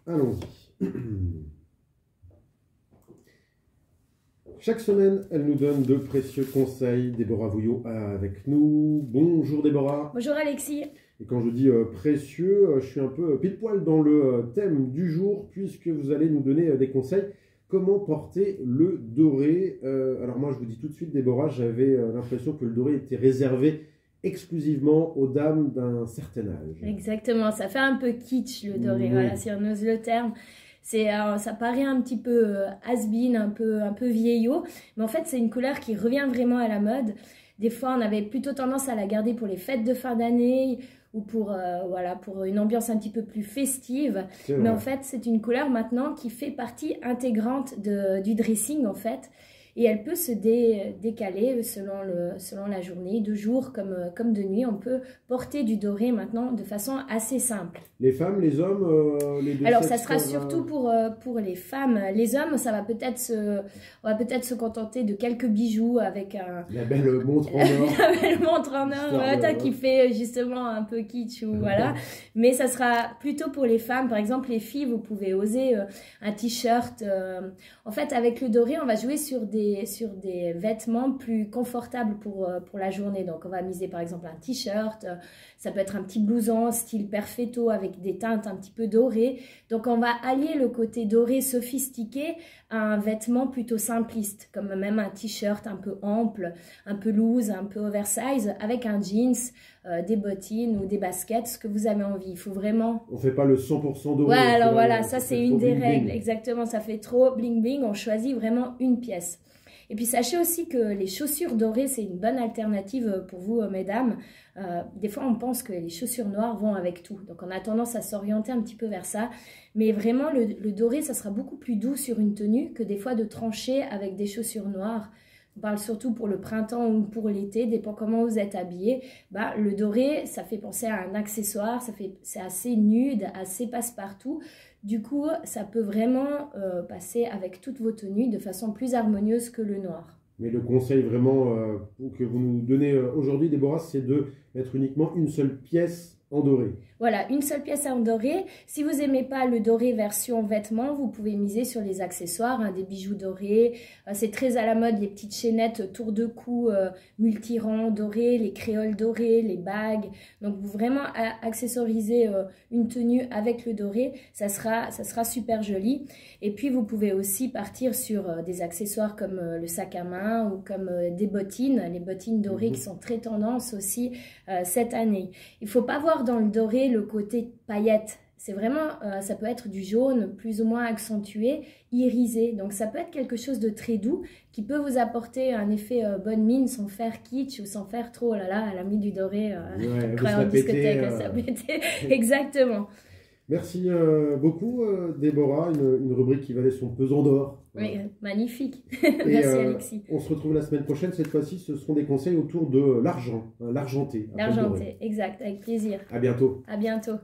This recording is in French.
Allons-y. Chaque semaine, elle nous donne de précieux conseils. Déborah Vouillot avec nous. Bonjour Déborah. Bonjour Alexis. Et quand je dis précieux, je suis un peu pile poil dans le thème du jour, puisque vous allez nous donner des conseils. Comment porter le doré? Alors moi, je vous dis tout de suite, Déborah, j'avais l'impression que le doré était réservé exclusivement aux dames d'un certain âge. Exactement, ça fait un peu kitsch le doré, oui. Voilà, si on ose le terme. Ça paraît un petit peu has-been, un peu vieillot, mais en fait c'est une couleur qui revient vraiment à la mode. Des fois on avait plutôt tendance à la garder pour les fêtes de fin d'année ou pour une ambiance un petit peu plus festive. Mais en fait c'est une couleur maintenant qui fait partie intégrante du dressing en fait. Et elle peut se décaler selon la journée, de jour comme de nuit. On peut porter du doré maintenant de façon assez simple. Les femmes, les hommes, les deux. Alors, ça sera surtout pour les femmes. Les hommes, on va peut-être se contenter de quelques bijoux avec la belle montre en or. La belle montre en or, qui fait justement un peu kitsch ou voilà. Mais ça sera plutôt pour les femmes. Par exemple, les filles, vous pouvez oser un t-shirt. En fait, avec le doré, on va jouer sur des vêtements plus confortables pour la journée. Donc, on va miser par exemple un t-shirt, ça peut être un petit blouson style perfetto avec des teintes un petit peu dorées. Donc, on va allier le côté doré sophistiqué à un vêtement plutôt simpliste, comme même un t-shirt un peu ample, un peu loose, un peu oversize, avec un jeans, des bottines ou des baskets, ce que vous avez envie. Il faut vraiment... On fait pas le 100% doré. Ouais, alors voilà, ça c'est une des règles. Exactement, ça fait trop bling bling. On choisit vraiment une pièce. Et puis sachez aussi que les chaussures dorées, c'est une bonne alternative pour vous, mesdames. Des fois, on pense que les chaussures noires vont avec tout. Donc, on a tendance à s'orienter un petit peu vers ça. Mais vraiment, le doré, ça sera beaucoup plus doux sur une tenue que des fois de trancher avec des chaussures noires. On parle surtout pour le printemps ou pour l'été, dépend comment vous êtes habillé. Le doré, ça fait penser à un accessoire, c'est assez nude, assez passe-partout. Du coup, ça peut vraiment passer avec toutes vos tenues de façon plus harmonieuse que le noir. Mais le conseil vraiment que vous nous donnez aujourd'hui, Déborah, c'est de mettre uniquement une seule pièce en doré. Voilà, une seule pièce en doré. Si vous n'aimez pas le doré version vêtements, vous pouvez miser sur les accessoires, des bijoux dorés. C'est très à la mode, les petites chaînettes tour de cou, multirang dorés, les créoles dorées, les bagues. Donc, vous vraiment accessorisez une tenue avec le doré, ça sera super joli. Et puis, vous pouvez aussi partir sur des accessoires comme le sac à main ou comme des bottines, les bottines dorées qui sont très tendance aussi cette année. Il ne faut pas voir dans le doré le côté paillette. C'est vraiment, ça peut être du jaune plus ou moins accentué, irisé. Donc ça peut être quelque chose de très doux qui peut vous apporter un effet bonne mine sans faire kitsch ou sans faire trop, oh là là, elle a mis du doré en discothèque, ça pétait. Exactement. Merci beaucoup Déborah, une rubrique qui valait son pesant d'or. Oui, magnifique. Merci Alexis. On se retrouve la semaine prochaine. Cette fois-ci, ce seront des conseils autour de l'argent, l'argenté. L'argenté, exact, avec plaisir. À bientôt. À bientôt.